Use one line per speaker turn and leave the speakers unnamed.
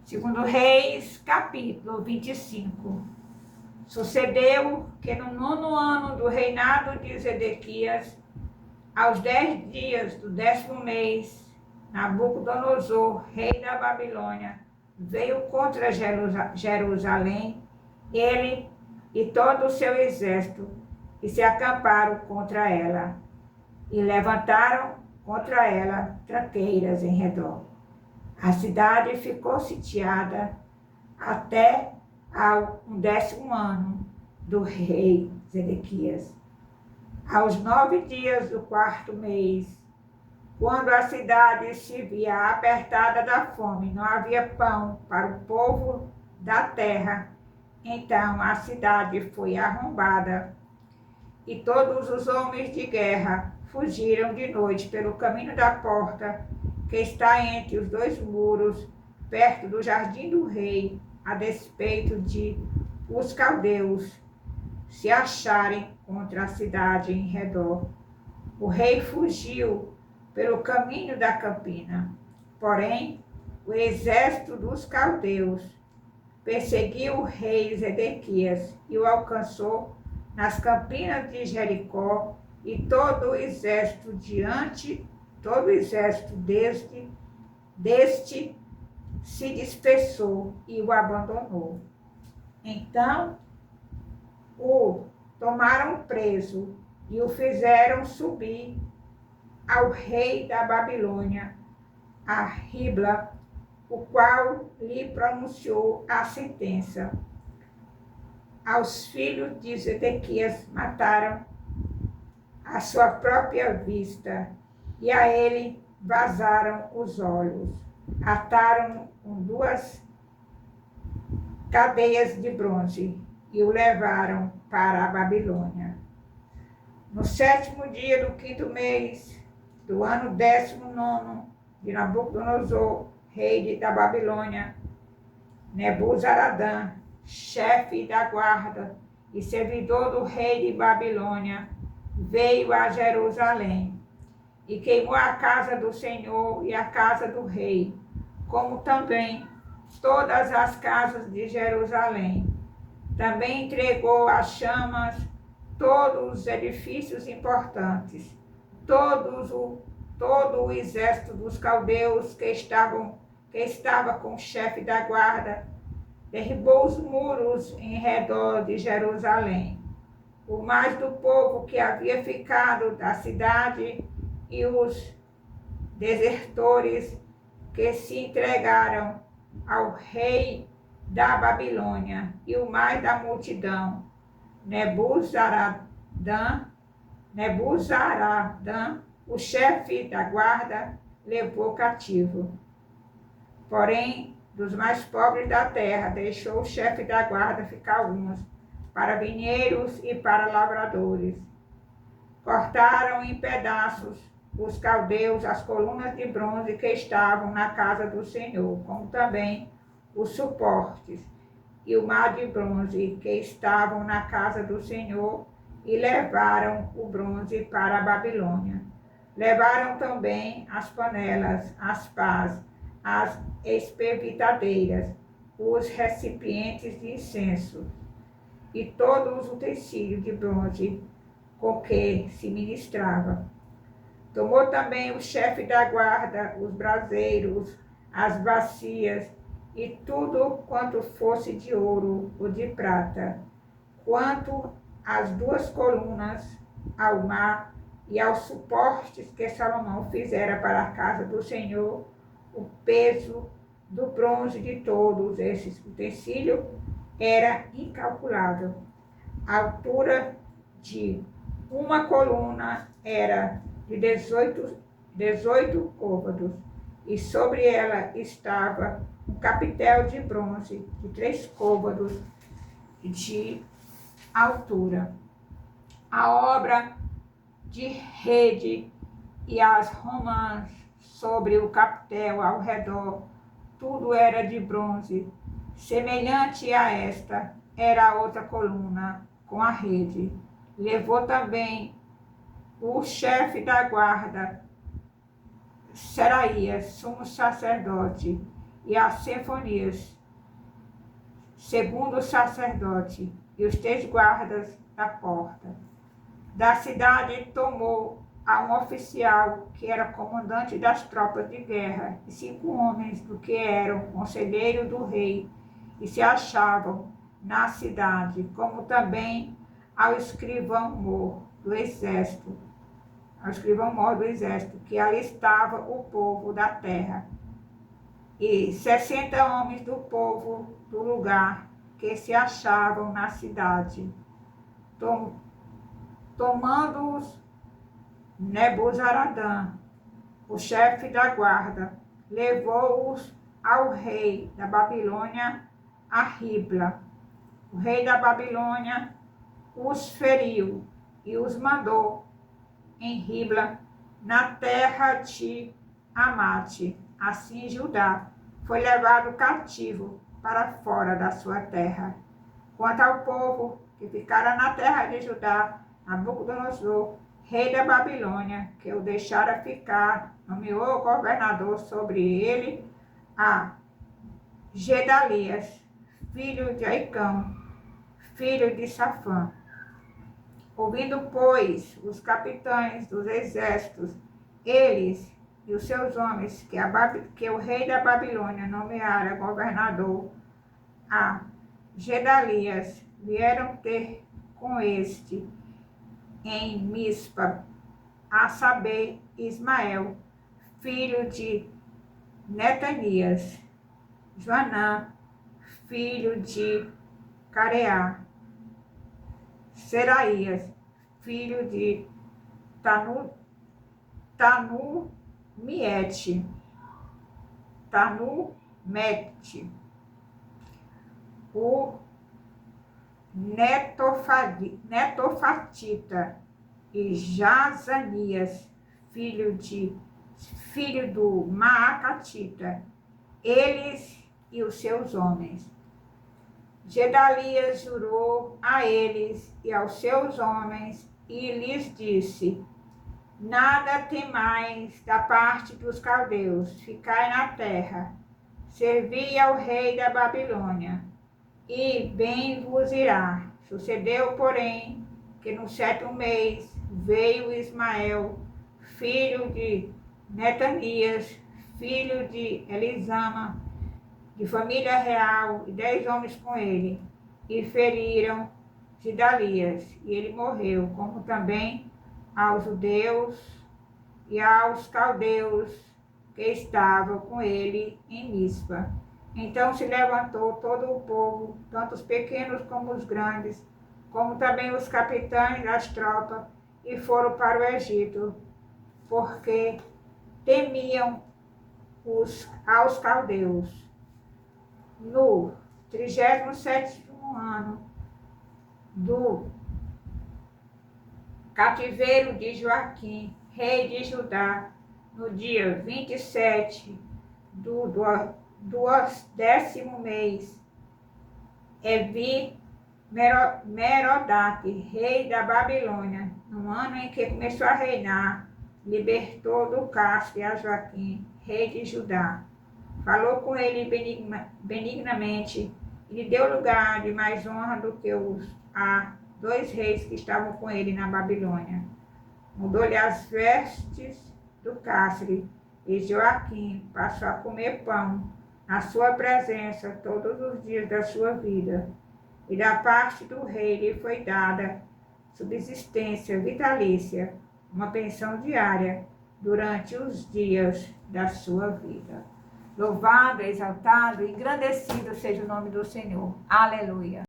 Segundo Reis, capítulo 25. Sucedeu que no 9º ano do reinado de Zedequias, aos 10 dias do 10º mês, Nabucodonosor, rei da Babilônia, veio contra Jerusalém, ele e todo o seu exército, e se acamparam contra ela, e levantaram contra ela tranqueiras em redor. A cidade ficou sitiada até ao 10º ano do rei Zedequias. Aos 9 dias do 4º mês, quando a cidade se via apertada da fome, não havia pão para o povo da terra, então a cidade foi arrombada e todos os homens de guerra fugiram de noite pelo caminho da porta que está entre os 2 muros, perto do jardim do rei, a despeito de os caldeus se acharem contra a cidade em redor. O rei fugiu pelo caminho da campina. Porém, o exército dos caldeus perseguiu o rei Zedequias e o alcançou nas campinas de Jericó, e todo o exército deste se dispersou e o abandonou. Então o tomaram preso e o fizeram subir ao rei da Babilônia, a Ribla, o qual lhe pronunciou a sentença. Aos filhos de Zedequias mataram à sua própria vista, e a ele vazaram os olhos. Ataram-no com 2 cadeias de bronze e o levaram para a Babilônia. No 7º dia do 5º mês do ano 19º de Nabucodonosor, rei da Babilônia, Nebuzaradã, chefe da guarda e servidor do rei de Babilônia, veio a Jerusalém e queimou a casa do Senhor e a casa do rei, como também todas as casas de Jerusalém. Também entregou às chamas todos os edifícios importantes, todo o exército dos caldeus que estava com o chefe da guarda, derribou os muros em redor de Jerusalém. O mais do povo que havia ficado da cidade e os desertores que se entregaram ao rei da Babilônia, e o mais da multidão, Nebuzaradã, o chefe da guarda, levou cativo. Porém, dos mais pobres da terra, deixou o chefe da guarda ficar alguns para vinheiros e para lavradores. Cortaram em pedaços os caldeus as colunas de bronze que estavam na casa do Senhor, como também os suportes e o mar de bronze que estavam na casa do Senhor, e levaram o bronze para a Babilônia. Levaram também as panelas, as pás, as espervitadeiras, os recipientes de incenso e todo o utensílio de bronze com que se ministrava. Tomou também o chefe da guarda os braseiros, as bacias e tudo quanto fosse de ouro ou de prata, quanto às 2 colunas, ao mar e aos suportes que Salomão fizera para a casa do Senhor. O peso do bronze de todos esses utensílios era incalculável. A altura de uma coluna era de 18 côvados, e sobre ela estava um capitel de bronze de 3 côvados de altura. A obra de rede e as romãs sobre o capitel ao redor, tudo era de bronze. Semelhante a esta era a outra coluna com a rede. Levou também o chefe da guarda, Seraías, sumo sacerdote, e a Sefonias, segundo o sacerdote, e os 3 guardas da porta. Da cidade tomou a um oficial que era comandante das tropas de guerra, e 5 homens do que eram conselheiro do rei, e se achavam na cidade, como também ao escrivão-mor do exército, que alistava o povo da terra, e 60 homens do povo do lugar que se achavam na cidade. Tomando-os Nebuzaradã, o chefe da guarda, levou-os ao rei da Babilônia, a Ribla. O rei da Babilônia os feriu e os mandou em Ribla, na terra de Amate. Assim Judá foi levado cativo para fora da sua terra. Quanto ao povo que ficara na terra de Judá, Nabucodonosor, rei da Babilônia, que o deixara ficar, nomeou governador sobre ele a Gedalias, filho de Aicão, filho de Safã. Ouvindo, pois, os capitães dos exércitos, eles e os seus homens, que o rei da Babilônia nomeara governador a Gedalias, vieram ter com este em Mispa, a saber, Ismael, filho de Netanias, Joanã, filho de Careá, Seraías, filho de Tanumete, o Netofatita, e Jazanias, filho do Maacatita, eles e os seus homens. Gedalias jurou a eles e aos seus homens e lhes disse: nada temais da parte dos caldeus, ficai na terra, servi ao rei da Babilônia, e bem vos irá. Sucedeu, porém, que no 7º mês veio Ismael, filho de Netanias, filho de Elisama, de família real, e 10 homens com ele, e feriram Gedalias, e ele morreu, como também aos judeus e aos caldeus que estavam com ele em Mispa. Então se levantou todo o povo, tanto os pequenos como os grandes, como também os capitães das tropas, e foram para o Egito, porque temiam aos caldeus. No 37º ano do cativeiro de Joaquim, rei de Judá, no dia 27 do 10º mês, Merodach, rei da Babilônia, no ano em que começou a reinar, libertou do cárcere a Joaquim, rei de Judá. Falou com ele benignamente e lhe deu lugar de mais honra do que a 2 reis que estavam com ele na Babilônia. Mudou-lhe as vestes do cárcere, e Joaquim passou a comer pão na sua presença todos os dias da sua vida. E da parte do rei lhe foi dada subsistência vitalícia, uma pensão diária, durante os dias da sua vida. Louvado, exaltado e engrandecido seja o nome do Senhor. Aleluia.